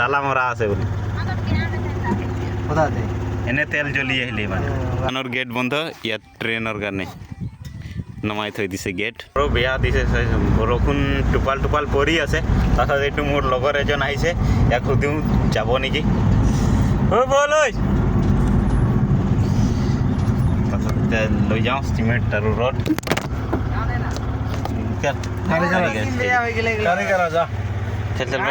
তালা মরা আছে বলে কোথাতে এনে তেল জ্বলিয়ে আহিলি মানে আনোর গেট বন্ধ ইয়াত ট্রেনের কাৰণে নমাই থৈ দিছে গেট আৰু বেয়া দিছে বৰষুণ টোপাল টোপাল পৰি আছে তাৰপিছত এইটো মোৰ লগৰ এজন আহিছে ইয়াক সুধিও যাব নেকি বল ঐ তাৰপিছত এতিয়া লৈ যাওঁ চিমেণ্ট আৰু ৰড চল চল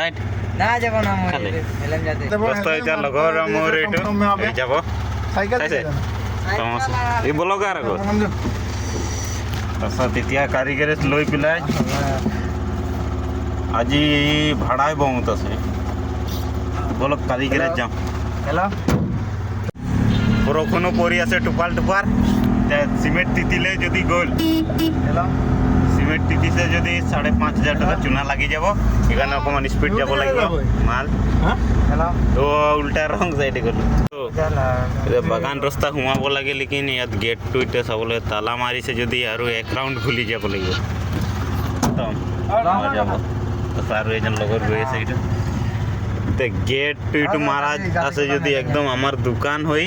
বাইট না যাব না খালি। এলাম যাতে দোস্ত এতিয়া লগৰ মোৰ এইটো এই যাব চাইছে এই ব্লগাৰ আকৌ তাৰপিছত এতিয়া কাৰিকৰে লৈ পেলাই আজি ভাড়াই বহুত আছে বলক কাৰিকৰে যাওঁ হেল্ল' বৰষুণো পৰি আছে টোপাল টোপাল চিমেণ্ট তিতিলে যদি গ'ল হেল্ল' সিমেন্ট টিটিছে যদি 5,500 টাকা চুনা লাগি যাব এখানে অকমান স্পিড যাব লাগিব মাল হেল্ল' তো উল্টা রং সাইডে গ'ল বাগান ৰাস্তা সোমাব লাগে লেকিন ইয়াত গেটটো এতিয়া চাবলৈ তালা মাৰিছে যদি আৰু এক ৰাউণ্ড ঘূলি যাব লাগিব যাব আৰু এজন লগৰ গৈ আছে এইটো গেটটো এইটো মাৰা আছে যদি একদম আমাৰ দোকান হৈ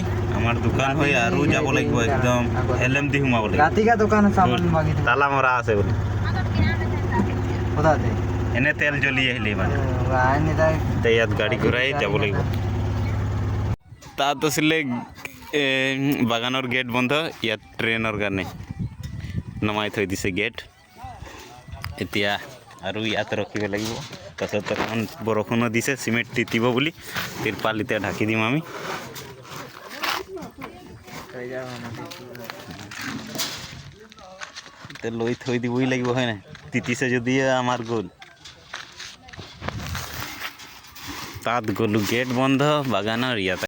আৰু যাব লাগিব একদম এলএমডি সোমাব লাগিব রাতিকা দোকানে সামান মাগি তালা মৰা আছে বলে কোথাতে এনে তেল জ্বলিয়ে আহিলি মানে আইনি তাই এতিয়া ইয়াত গাড়ী ঘূৰাই যাব লাগিব তাত আছিলে বাগানৰ গেট বন্ধ ইয়াত ট্ৰেইনৰ কাৰণে নমাই থৈ দিছে গেট এতিয়া আৰু ইয়াত ৰখিব লাগিব তাৰপিছত অকণমান বৰষুণো দিছে চিমেণ্ট তিতিব বুলি তিৰপাল এতিয়া ঢাকি দিম আমি এতিয়া লৈ থৈ দিবই লাগিব হয় নাই তিতিছে যদি আমাৰ গ'ল তাত গ'লোঁ গেট বন্ধ বাগানৰ ইয়াত